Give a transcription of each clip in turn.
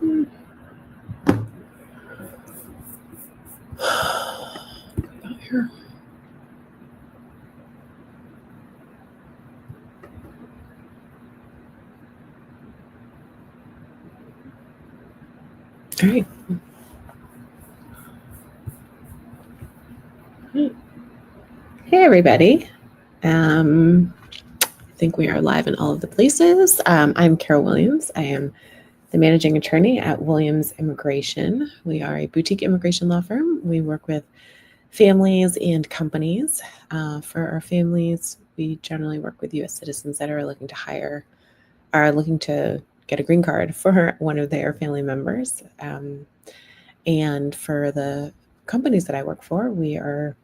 Here. All right. Hey, everybody. I think we are live in all of the places. I'm Carol Williams. I am the managing attorney at Williams Immigration. We are a boutique immigration law firm. We work with families and companies. For our families, we generally work with U.S. citizens that are looking to get a green card for one of their family members. And for the companies that I work for, we are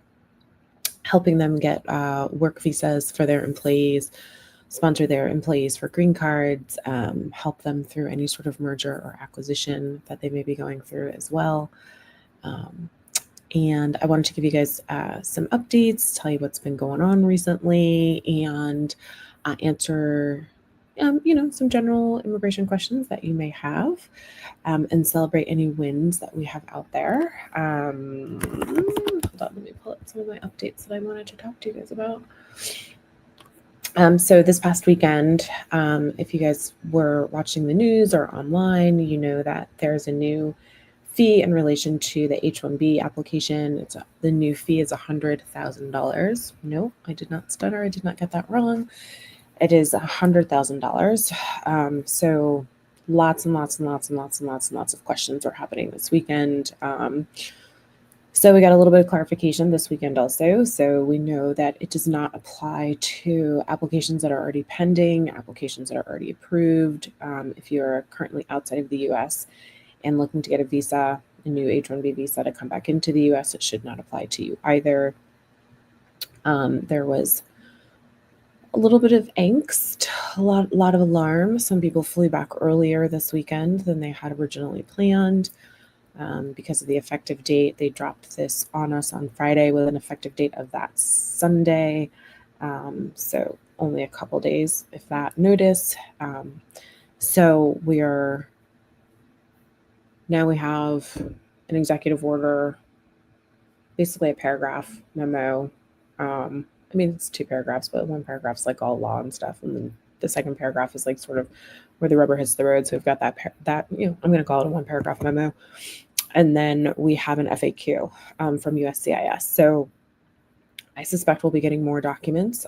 helping them get work visas for their employees, sponsor their employees for green cards, help them through any sort of merger or acquisition that they may be going through as well. And I wanted to give you guys some updates, tell you what's been going on recently, and answer some general immigration questions that you may have, and celebrate any wins that we have out there. Hold on, let me pull up some of my updates that I wanted to talk to you guys about. So this past weekend, if you guys were watching the news or online, you know that there's a new fee in relation to the H-1B application. The new fee is $100,000. No, I did not stutter. I did not get that wrong. It is $100,000. So lots and lots of questions are happening this weekend. So we got a little bit of clarification this weekend also. So we know that it does not apply to applications that are already pending, applications that are already approved. If you're currently outside of the U.S. and looking to get a visa, a new H-1B visa to come back into the U.S., it should not apply to you either. There was a little bit of angst, a lot of alarm. Some people flew back earlier this weekend than they had originally planned. Because of the effective date, they dropped this on us on Friday with an effective date of that Sunday. So only a couple days, if that, notice. So we have an executive order, basically a paragraph memo. It's 2 paragraphs, but one paragraph's like all law and stuff, and then the second paragraph is like sort of where the rubber hits the road. So we've got that I'm going to call it a 1 paragraph memo. And then we have an FAQ from USCIS. So I suspect we'll be getting more documents.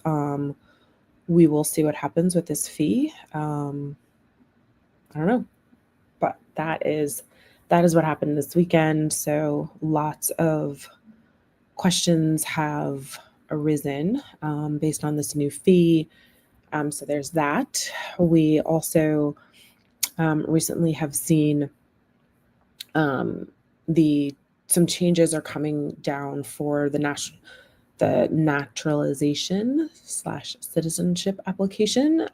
We will see what happens with this fee. I don't know, but that is what happened this weekend. So lots of questions have arisen based on this new fee. So there's that. We also recently have seen some changes are coming down for the naturalization/citizenship application.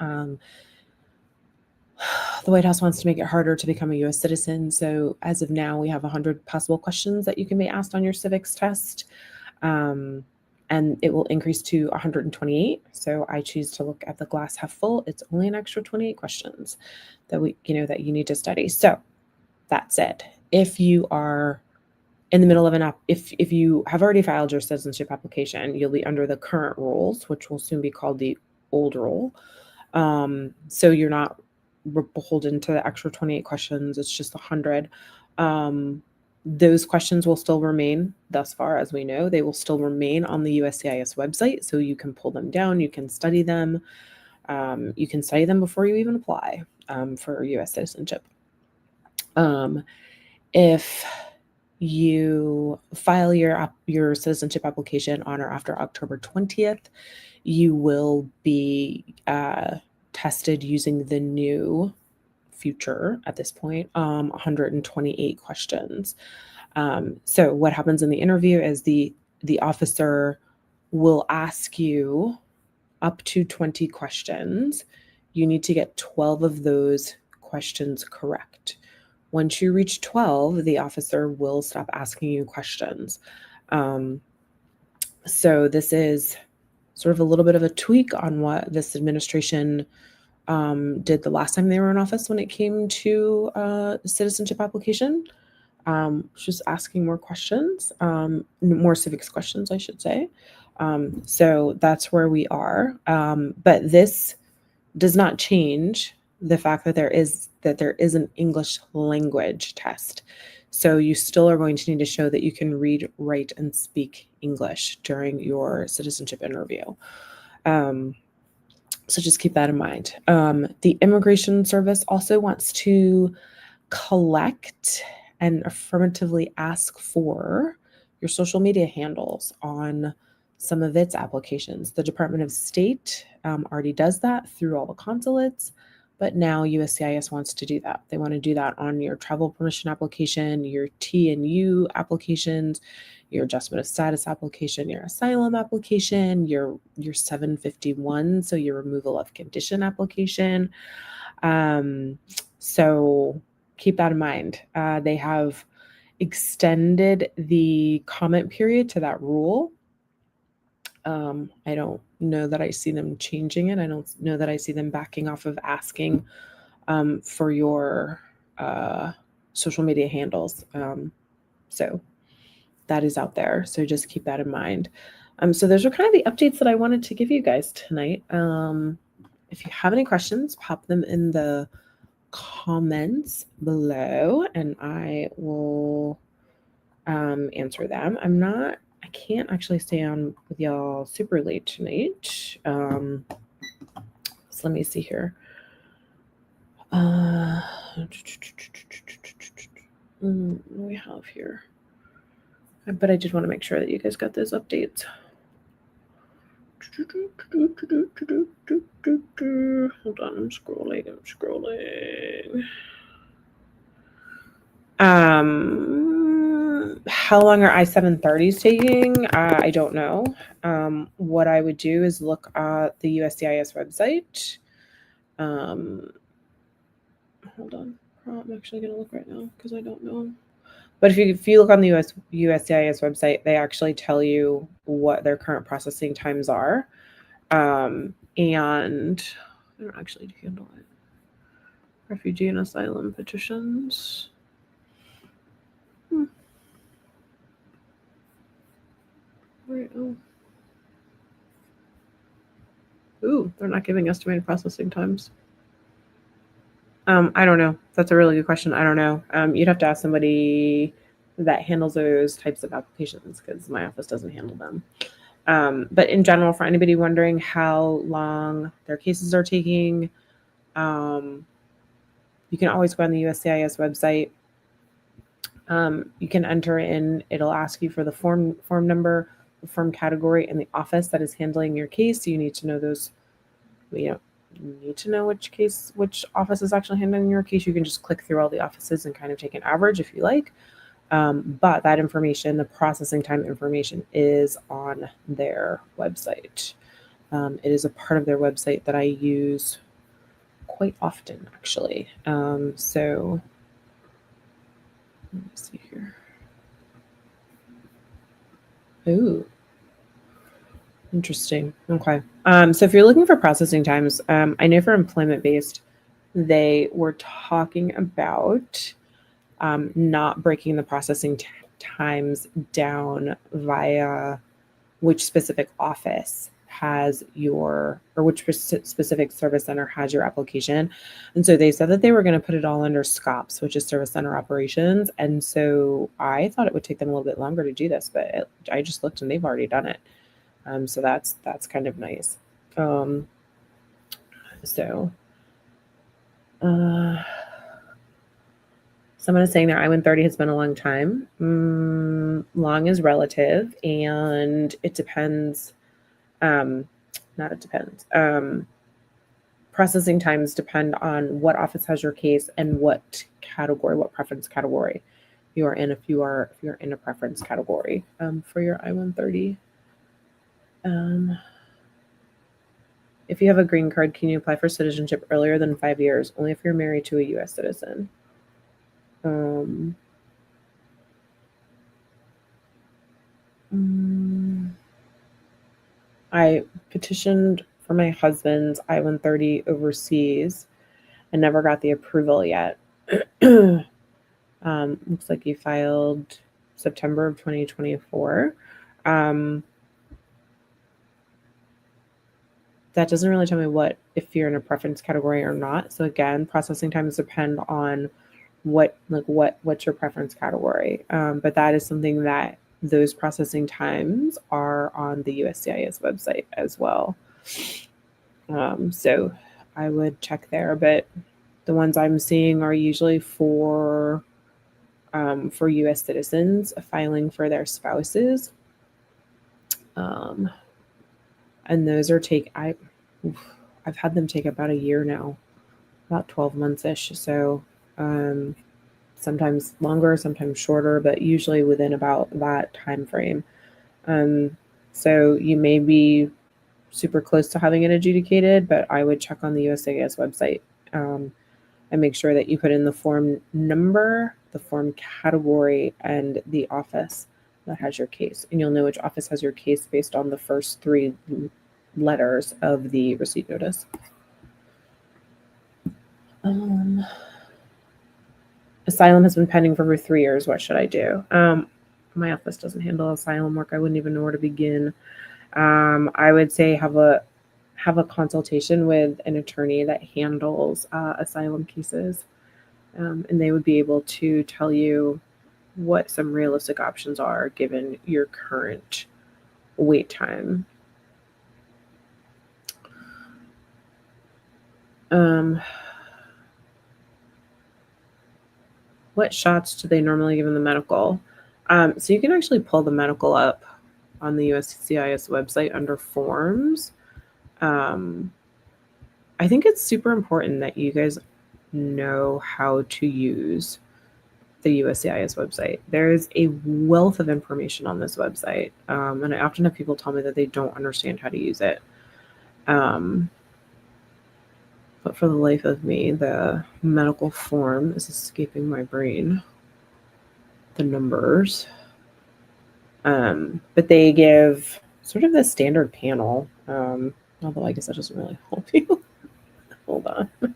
The White House wants to make it harder to become a U.S. citizen. So as of now, we have 100 possible questions that you can be asked on your civics test. And it will increase to 128. So I choose to look at the glass half full. It's only an extra 28 questions that that you need to study. So that said, if you are in the middle of if you have already filed your citizenship application, you'll be under the current rules, which will soon be called the old rule. So you're not beholden to the extra 28 questions. It's just 100. Those questions will still remain, thus far as we know, they will still remain on the USCIS website. So you can pull them down, you can study them. You can study them before you even apply for U.S. citizenship. If you file your citizenship application on or after October 20th, you will be tested using the new future at this point, 128 questions. So what happens in the interview is the officer will ask you up to 20 questions. You need to get 12 of those questions correct. Once you reach 12, the officer will stop asking you questions. So this is sort of a little bit of a tweak on what this administration did the last time they were in office when it came to citizenship application. Just asking more questions, more civics questions, I should say. So that's where we are. But this does not change the fact that there is an English language test. So you still are going to need to show that you can read, write, and speak English during your citizenship interview. So just keep that in mind. The Immigration Service also wants to collect and affirmatively ask for your social media handles on some of its applications. The Department of State already does that through all the consulates, but now USCIS wants to do that. They want to do that on your travel permission application, your T&U applications, your adjustment of status application, your asylum application, your 751, so your removal of condition application. So keep that in mind. They have extended the comment period to that rule. I don't know that I see them changing it. I don't know that I see them backing off of asking for your social media handles. So that is out there. So just keep that in mind. So those are kind of the updates that I wanted to give you guys tonight. If you have any questions, pop them in the comments below and I will answer them. I can't actually stay on with y'all super late tonight. So let me see here. What do we have here? But I did want to make sure that you guys got those updates. Hold on, I'm scrolling. How long are I-730s taking? I don't know. What I would do is look at the USCIS website. Hold on. I'm actually going to look right now because I don't know. But if you look on the USCIS website, they actually tell you what their current processing times are. And they don't actually handle it. Refugee and asylum petitions. Right. Oh. Ooh, they're not giving estimated processing times. I don't know. That's a really good question. I don't know. You'd have to ask somebody that handles those types of applications because my office doesn't handle them. But in general, for anybody wondering how long their cases are taking, you can always go on the USCIS website. You can enter in, it'll ask you for the form number, the form category, and the office that is handling your case. So you need to know those, you need to know which office is actually handling your case. You can just click through all the offices and kind of take an average if you like. But that information, the processing time information, is on their website. It is a part of their website that I use quite often, actually. So let me see here. Ooh, interesting. Okay. So if you're looking for processing times, I know for employment-based, they were talking about not breaking the processing times down via which specific office has your, or which specific service center has your application. And so they said that they were going to put it all under SCOPS, which is service center operations. And so I thought it would take them a little bit longer to do this, but I just looked and they've already done it. So that's kind of nice. Someone is saying their I-130 has been a long time. Long is relative, and it depends. Not it depends. Processing times depend on what office has your case and what category, what preference category you are in. If you're in a preference category for your I-130. If you have a green card, can you apply for citizenship earlier than 5 years? Only if you're married to a U.S. citizen. I petitioned for my husband's I-130 overseas. I never got the approval yet. Looks like he filed September of 2024. That doesn't really tell me if you're in a preference category or not. So again, processing times depend on what's your preference category. But that is something that those processing times are on the USCIS website as well. So I would check there, but the ones I'm seeing are usually for U.S. citizens filing for their spouses. And those are I've had them take about a year now, about 12 months-ish. So sometimes longer, sometimes shorter, but usually within about that time frame. So you may be super close to having it adjudicated, but I would check on the USCIS website and make sure that you put in the form number, the form category, and the office that has your case. And you'll know which office has your case based on the first 3 letters of the receipt notice. Asylum has been pending for over 3 years. What should I do? My office doesn't handle asylum work. I wouldn't even know where to begin. I would say have a consultation with an attorney that handles asylum cases, and they would be able to tell you what some realistic options are given your current wait time. What shots do they normally give in the medical? So you can actually pull the medical up on the USCIS website under forms. I think it's super important that you guys know how to use the USCIS website. There's a wealth of information on this website. And I often have people tell me that they don't understand how to use it. But for the life of me, the medical form is escaping my brain. The numbers. But they give sort of the standard panel. Although I guess that doesn't really help you. Hold on. Let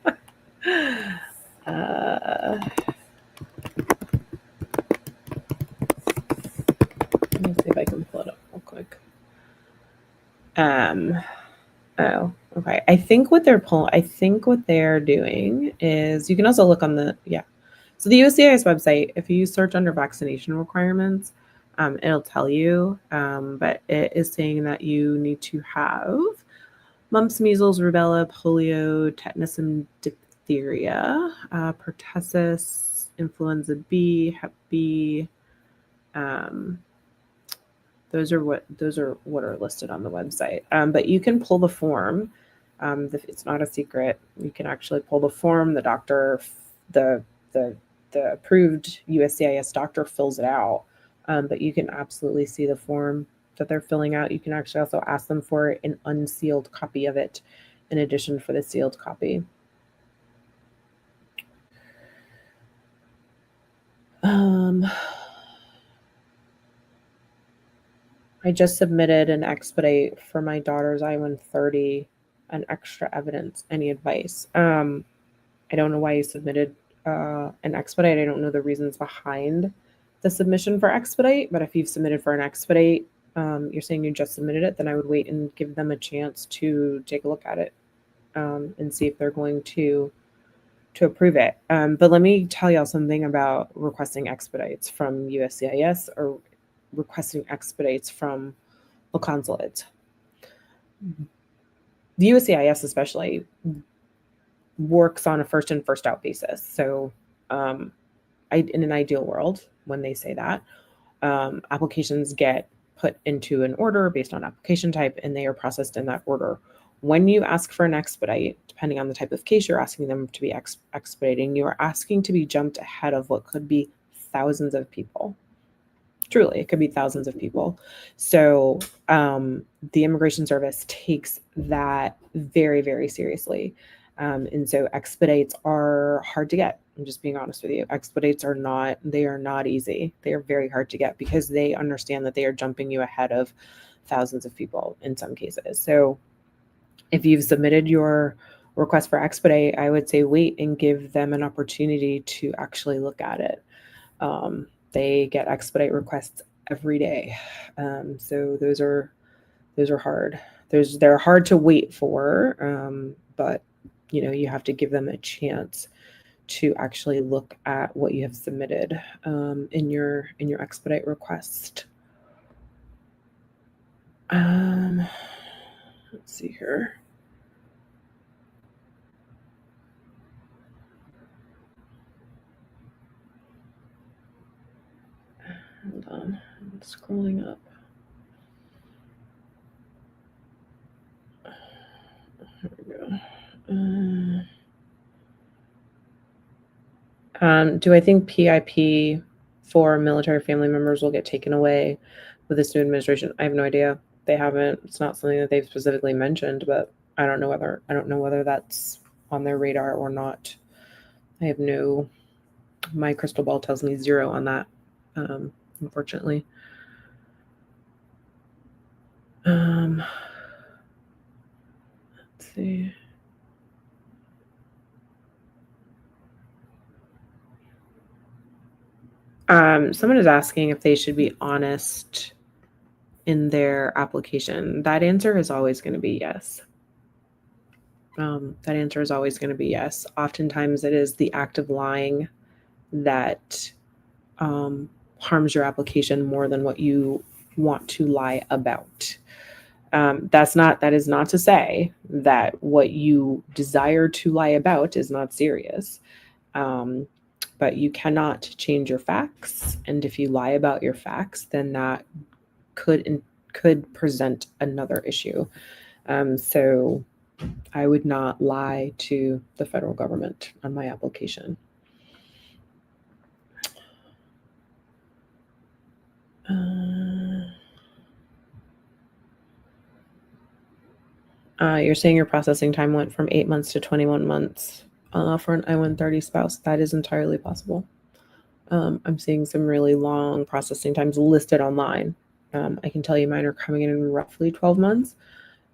me see if I can pull it up real quick. Oh, okay. I think what they're doing is you can also look on So the USCIS website, if you search under vaccination requirements, it'll tell you, but it is saying that you need to have mumps, measles, rubella, polio, tetanus, and diphtheria, pertussis, influenza B, Hep B. Those are what are listed on the website. But you can pull the form. It's not a secret. You can actually pull the form. The doctor, the approved USCIS doctor fills it out. But you can absolutely see the form that they're filling out. You can actually also ask them for an unsealed copy of it in addition for the sealed copy. I just submitted an expedite for my daughter's I-130 and extra evidence. Any advice? I don't know why you submitted an expedite. I don't know the reasons behind the submission for expedite, but if you've submitted for an expedite, you're saying you just submitted it, then I would wait and give them a chance to take a look at it and see if they're going to approve it. But let me tell y'all something about requesting expedites from USCIS or requesting expedites from a consulate. The USCIS especially works on a first in, first out basis. So in an ideal world, when they say that, applications get put into an order based on application type, and they are processed in that order. When you ask for an expedite, depending on the type of case you're asking them to be expediting, you are asking to be jumped ahead of what could be thousands of people. Truly, it could be thousands of people. So the Immigration Service takes that very, very seriously. And so expedites are hard to get. I'm just being honest with you. Expedites are not easy. They are very hard to get because they understand that they are jumping you ahead of thousands of people in some cases. So If you've submitted your request for expedite, I would say wait and give them an opportunity to actually look at it. They get expedite requests every day. So those are hard. They're hard to wait for, but you have to give them a chance to actually look at what you have submitted in your expedite request. Let's see here. Hold on, I'm scrolling up. There we go. Do I think PIP for military family members will get taken away with this new administration? I have no idea. They haven't. It's not something that they've specifically mentioned, but I don't know whether that's on their radar or not. I have no. My crystal ball tells me 0 on that, unfortunately. Let's see. Someone is asking if they should be honest in their application. That answer is always going to be yes. That answer is always going to be yes. Oftentimes, it is the act of lying that harms your application more than what you want to lie about. That is not to say that what you desire to lie about is not serious. But you cannot change your facts. And if you lie about your facts, then that could present another issue. So I would not lie to the federal government on my application. You're saying your processing time went from 8 months to 21 months for an I-130 spouse. That is entirely possible. I'm seeing some really long processing times listed online. I can tell you mine are coming in roughly 12 months.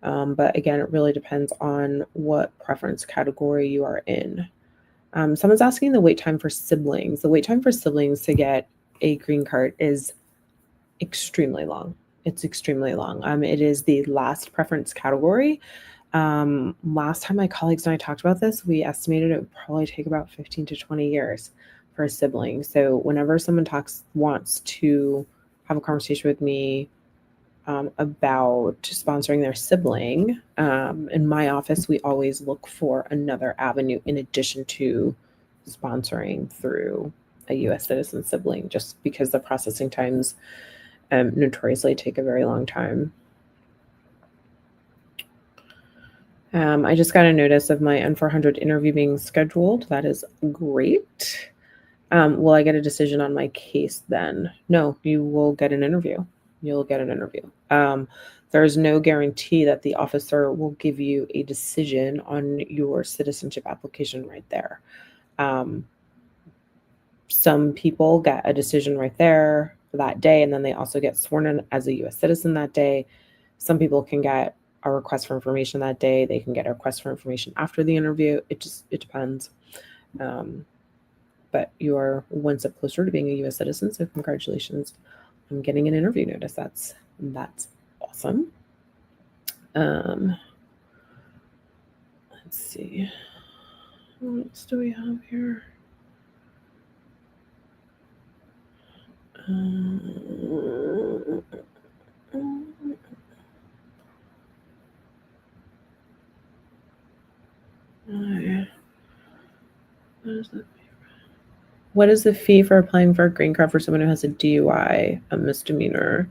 But again, it really depends on what preference category you are in. Someone's asking the wait time for siblings. The wait time for siblings to get a green card is extremely long. It's extremely long. It is the last preference category. Last time my colleagues and I talked about this, we estimated it would probably take about 15 to 20 years for a sibling. So whenever someone wants to have a conversation with me about sponsoring their sibling, in my office, we always look for another avenue in addition to sponsoring through a U.S. citizen sibling, just because the processing times notoriously take a very long time. I just got a notice of my N400 interview being scheduled. That is great. Will I get a decision on my case then? No, you will get an interview. You'll get an interview. There's no guarantee that the officer will give you a decision on your citizenship application right there. Some people get a decision right there for that day, and then they also get sworn in as a U.S. citizen that day. Some people can get a request for information that day. They can get a request for information after the interview. It depends. But you are one step closer to being a U.S. citizen, so congratulations on getting an interview notice. That's awesome. Let's see. What else do we have here? What is the fee for applying for a green card for someone who has a DUI, a misdemeanor?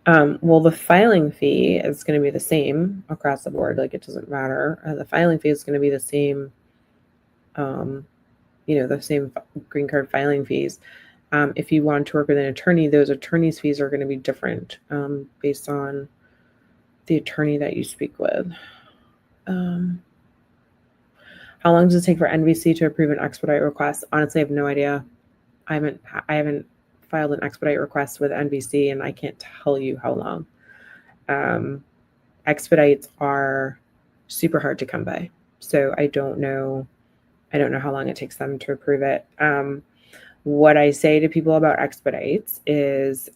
Well, the filing fee is going to be the same across the board. Like, it doesn't matter. The filing fee is going to be the same, the same green card filing fees. If you want to work with an attorney, those attorney's fees are going to be different based on the attorney that you speak with. How long does it take for NVC to approve an expedite request? Honestly, I have no idea. I haven't filed an expedite request with NVC, and I can't tell you how long. Expedites are super hard to come by. So I don't know how long it takes them to approve it. What I say to people about expedites is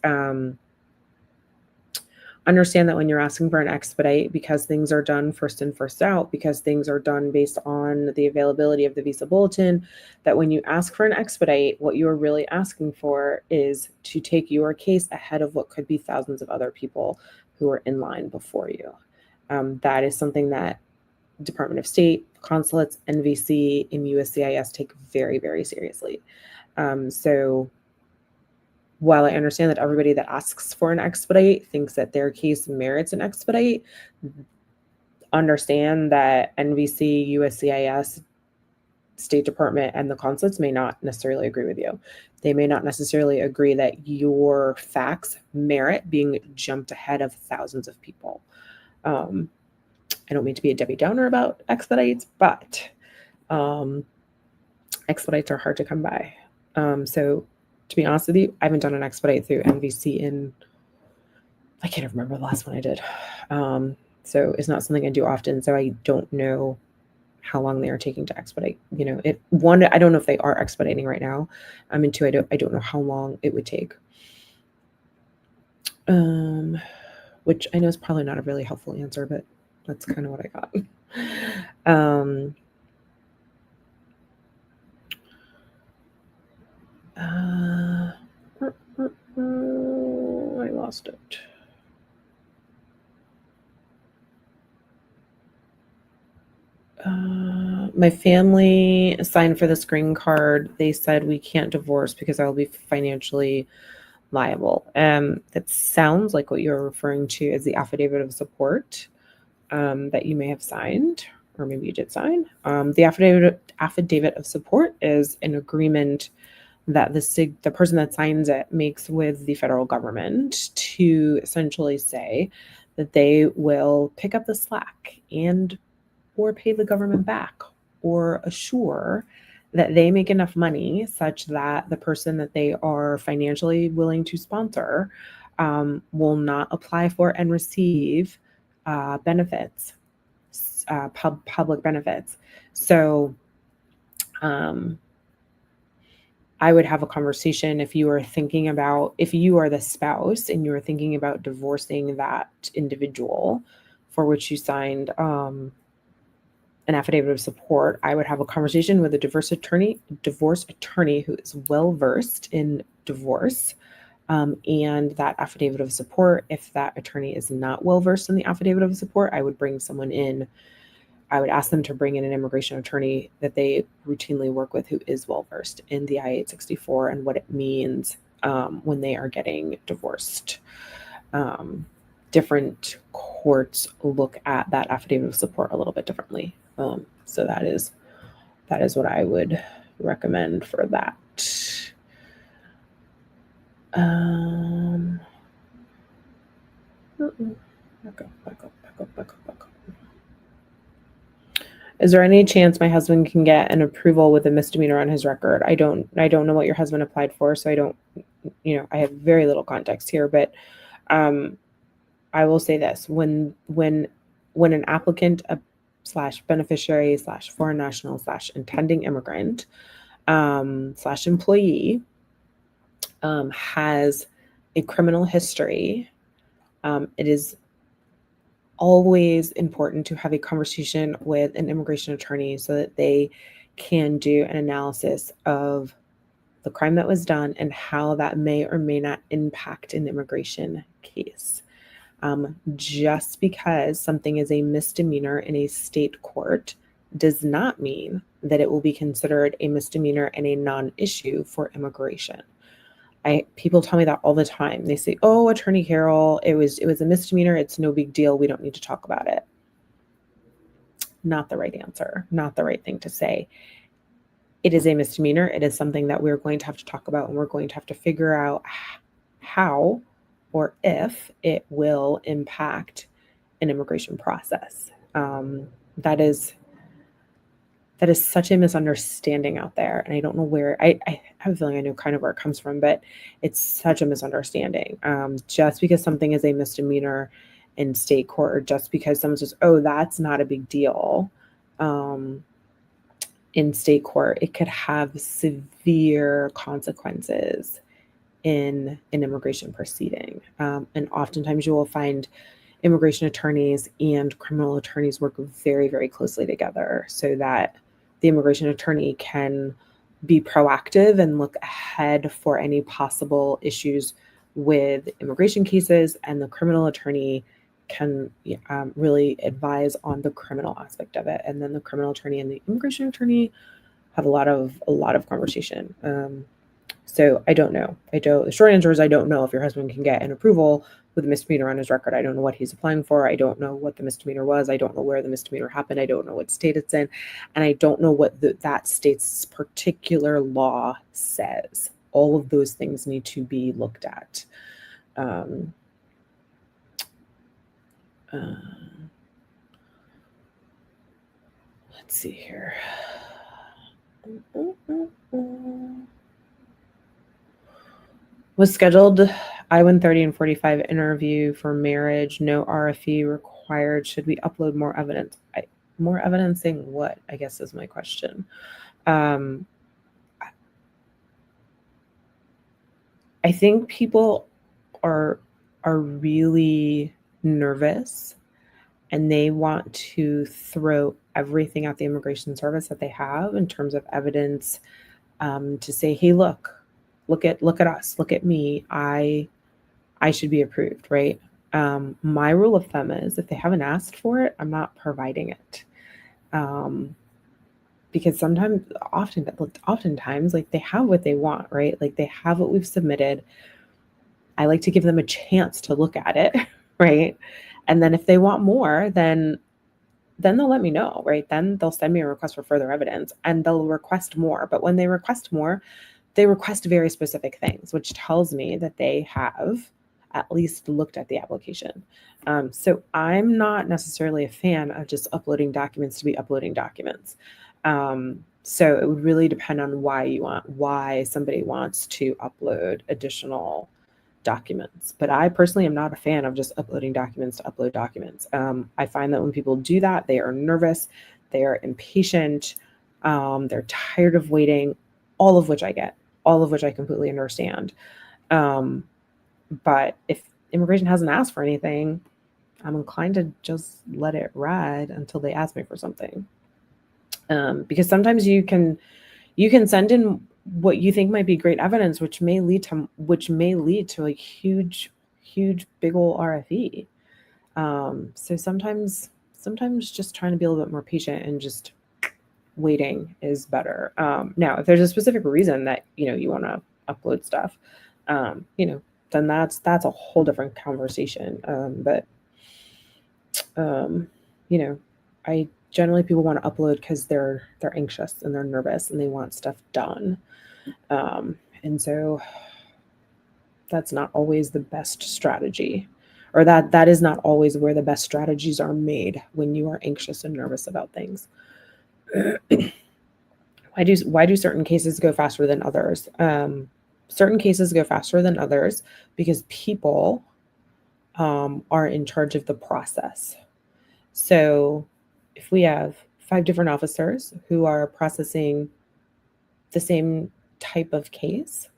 understand that when you're asking for an expedite, because things are done first in, first out, because things are done based on the availability of the visa bulletin, that when you ask for an expedite, what you are really asking for is to take your case ahead of what could be thousands of other people who are in line before you. That is something that Department of State, consulates, NVC, and USCIS take very, very seriously. So while I understand that everybody that asks for an expedite thinks that their case merits an expedite, understand that NVC, USCIS, State Department, and the consulates may not necessarily agree with you. They may not necessarily agree that your facts merit being jumped ahead of thousands of people. I don't mean to be a Debbie Downer about expedites, but expedites are hard to come by. So to be honest with you, I haven't done an expedite through NVC in, I can't remember the last one I did. So it's not something I do often. So I don't know how long they are taking to expedite. You know, I don't know if they are expediting right now. And two, I don't know how long it would take. Which I know is probably not a really helpful answer, but that's kind of what I got. I lost it. My family signed for this green card. They said we can't divorce because I'll be financially liable. That sounds like what you're referring to as the affidavit of support that you may have signed, or maybe you did sign. The affidavit of support is an agreement that the person that signs it makes with the federal government to essentially say that they will pick up the slack and or pay the government back or assure that they make enough money such that the person that they are financially willing to sponsor will not apply for and receive benefits, public benefits. So I would have a conversation if you are the spouse and you are thinking about divorcing that individual for which you signed an affidavit of support. I would have a conversation with a divorce attorney who is well versed in divorce and that affidavit of support. If that attorney is not well versed in the affidavit of support, I would bring someone in. I would ask them to bring in an immigration attorney that they routinely work with who is well versed in the I-864 and what it means when they are getting divorced. Different courts look at that affidavit of support a little bit differently. So that is what I would recommend for that. Back up. Is there any chance my husband can get an approval with a misdemeanor on his record? I don't know what your husband applied for, so I don't, I have very little context here, but I will say this: when an applicant / beneficiary / foreign national / intending immigrant / employee has a criminal history, it is always important to have a conversation with an immigration attorney so that they can do an analysis of the crime that was done and how that may or may not impact an immigration case. Just because something is a misdemeanor in a state court does not mean that it will be considered a misdemeanor and a non-issue for immigration. People tell me that all the time. They say, "Oh, Attorney Carol, it was a misdemeanor. It's no big deal. We don't need to talk about it." Not the right answer. Not the right thing to say. It is a misdemeanor. It is something that we're going to have to talk about, and we're going to have to figure out how or if it will impact an immigration process. That is such a misunderstanding out there. And I don't know where, I have a feeling I know kind of where it comes from, but it's such a misunderstanding. Just because something is a misdemeanor in state court, or just because someone says, oh, that's not a big deal, in state court, it could have severe consequences in an immigration proceeding. And oftentimes you will find immigration attorneys and criminal attorneys work very, very closely together so that the immigration attorney can be proactive and look ahead for any possible issues with immigration cases, and the criminal attorney can really advise on the criminal aspect of it. And then the criminal attorney and the immigration attorney have a lot of conversation. So I don't know. The short answer is I don't know if your husband can get an approval with a misdemeanor on his record. I don't know what he's applying for. I don't know what the misdemeanor was. I don't know where the misdemeanor happened. I don't know what state it's in. And I don't know what that state's particular law says. All of those things need to be looked at. Let's see here. Was scheduled I-130 and 45 interview for marriage. No RFE required. Should we upload more evidence? More evidence saying what, I guess is my question. I think people are really nervous and they want to throw everything at the immigration service that they have in terms of evidence, to say, hey, look at us, look at me. I should be approved, right? My rule of thumb is if they haven't asked for it, I'm not providing it. Because oftentimes, like, they have what they want, right? Like, they have what we've submitted. I like to give them a chance to look at it, right? And then if they want more, then they'll let me know, right? Then they'll send me a request for further evidence and they'll request more. But when they request more, they request very specific things, which tells me that they have at least looked at the application. So I'm not necessarily a fan of just uploading documents to be uploading documents. So it would really depend on why somebody wants to upload additional documents. But I personally am not a fan of just uploading documents to upload documents. I find that when people do that, they are nervous, they are impatient, they're tired of waiting, all of which I get, all of which I completely understand. But if immigration hasn't asked for anything, I'm inclined to just let it ride until they ask me for something. Because sometimes you can send in what you think might be great evidence, which may lead to a huge big old RFE. So sometimes just trying to be a little bit more patient and just waiting is better. Now, if there's a specific reason that you want to upload stuff, then that's a whole different conversation. But I generally, people want to upload because they're anxious and they're nervous and they want stuff done. And so that's not always the best strategy, or that is not always where the best strategies are made when you are anxious and nervous about things. Why do certain cases go faster than others? Certain cases go faster than others because people are in charge of the process. So if we have 5 different officers who are processing the same type of case,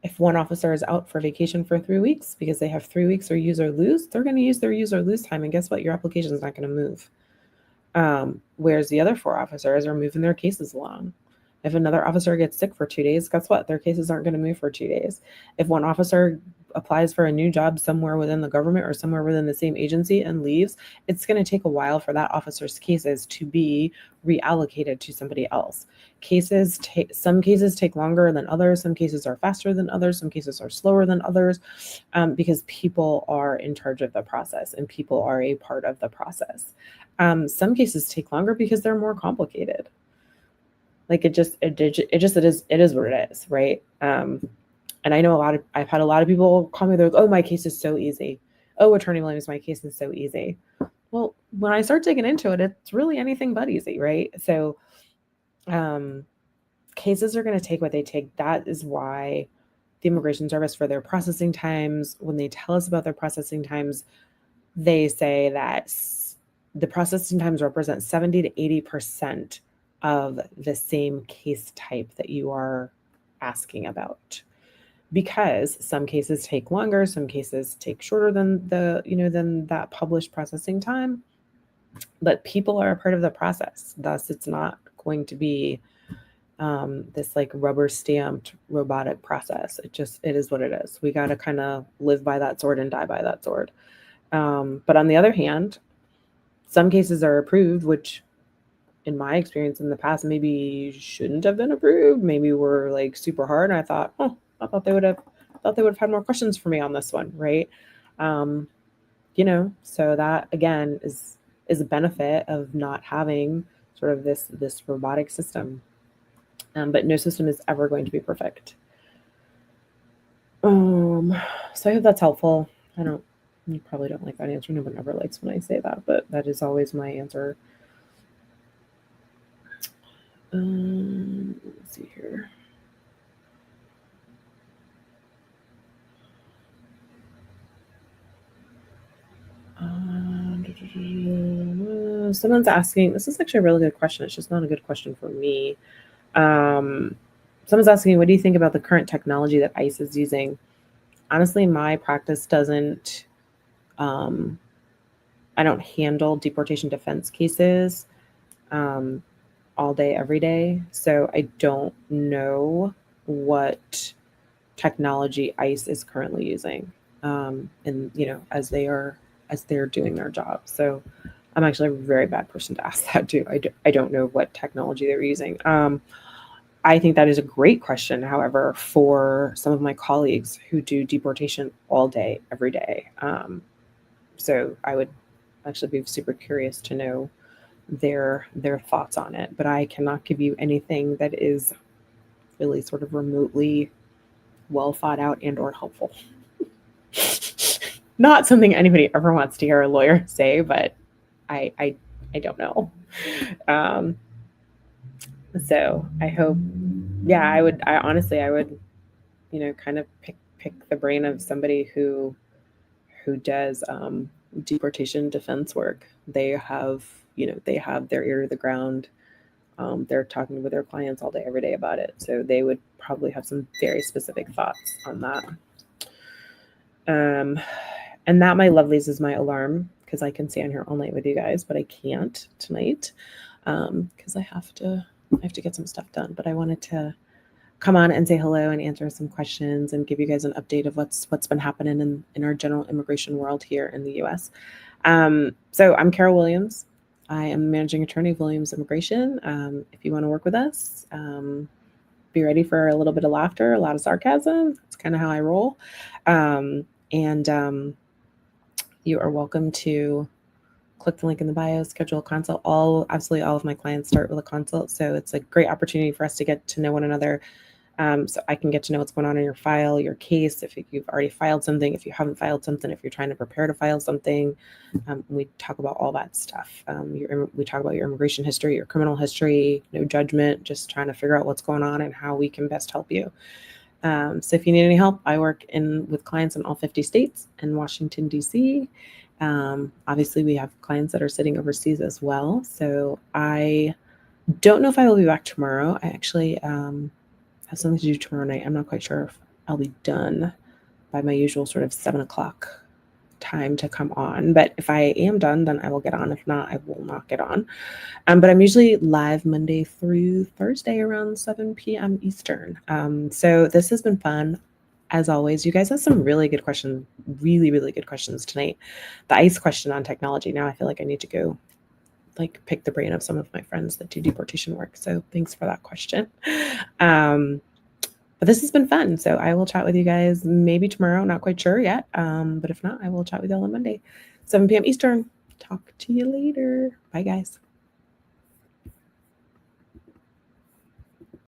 if one officer is out for vacation for 3 weeks because they have 3 weeks or use or lose, they're going to use their use or lose time. And guess what? Your application is not going to move. Whereas the other 4 officers are moving their cases along. If another officer gets sick for 2 days, guess what? Their cases aren't going to move for 2 days. If one officer applies for a new job somewhere within the government or somewhere within the same agency and leaves, it's going to take a while for that officer's cases to be reallocated to somebody else. Some cases take longer than others. Some cases are faster than others. Some cases are slower than others, because people are in charge of the process and people are a part of the process. Some cases take longer because they're more complicated. Like it is what it is, right? And I know I've had a lot of people call me, they're like, oh, my case is so easy. Oh, Attorney Williams, my case is so easy. Well, when I start digging into it, it's really anything but easy, right? So cases are going to take what they take. That is why the Immigration Service, for their processing times, when they tell us about their processing times, they say that the processing times represent 70 to 80% of the same case type that you are asking about. Because some cases take longer, some cases take shorter than than that published processing time. But people are a part of the process. Thus, it's not going to be this like rubber stamped robotic process. It is what it is. We got to kind of live by that sword and die by that sword. But on the other hand, some cases are approved, which in my experience in the past, maybe shouldn't have been approved. Maybe were like super hard. And I thought, I thought they would have had more questions for me on this one. Right. So that again is a benefit of not having sort of this robotic system. But no system is ever going to be perfect. So I hope that's helpful. You probably don't like that answer. No one ever likes when I say that, but that is always my answer. Let's see here. Someone's asking, this is actually a really good question. It's just not a good question for me. Someone's asking, what do you think about the current technology that ICE is using? Honestly, my practice doesn't, I don't handle deportation defense cases all day, every day. So I don't know what technology ICE is currently using, and as they're doing their job. So I'm actually a very bad person to ask that too. I don't know what technology they're using. I think that is a great question, however, for some of my colleagues who do deportation all day, every day. So I would actually be super curious to know their thoughts on it, but I cannot give you anything that is really sort of remotely well thought out and or helpful. Not something anybody ever wants to hear a lawyer say, but I don't know. So I hope, I would kind of pick the brain of somebody who does deportation defense work. They have their ear to the ground. They're talking with their clients all day, every day about it. So they would probably have some very specific thoughts on that. And that, my lovelies, is my alarm, because I can stay on here all night with you guys, but I can't tonight because I have to get some stuff done. But I wanted to come on and say hello and answer some questions and give you guys an update of what's been happening in our general immigration world here in the U.S. So I'm Carol Williams. I am managing attorney of Williams Immigration. If you want to work with us, be ready for a little bit of laughter, a lot of sarcasm. That's kind of how I roll. And you are welcome to click the link in the bio, schedule a consult. Absolutely all of my clients start with a consult. So it's a great opportunity for us to get to know one another. So I can get to know what's going on in your file, your case, if you've already filed something, if you haven't filed something, if you're trying to prepare to file something. We talk about all that stuff. We talk about your immigration history, your criminal history, no judgment, just trying to figure out what's going on and how we can best help you. So if you need any help, I work with clients in all 50 states and Washington, D.C. Obviously, we have clients that are sitting overseas as well. So I don't know if I will be back tomorrow. I actually have something to do tomorrow night. I'm not quite sure if I'll be done by my usual sort of 7:00 time to come on. But if I am done, then I will get on. If not, I will not get on. But I'm usually live Monday through Thursday around 7 p.m. Eastern. So this has been fun. As always, you guys have some really good questions, really, really good questions tonight. The ICE question on technology. Now I feel like I need to go pick the brain of some of my friends that do deportation work. So thanks for that question. But this has been fun. So I will chat with you guys maybe tomorrow. Not quite sure yet. But if not, I will chat with y'all on Monday, 7 p.m. Eastern. Talk to you later. Bye, guys.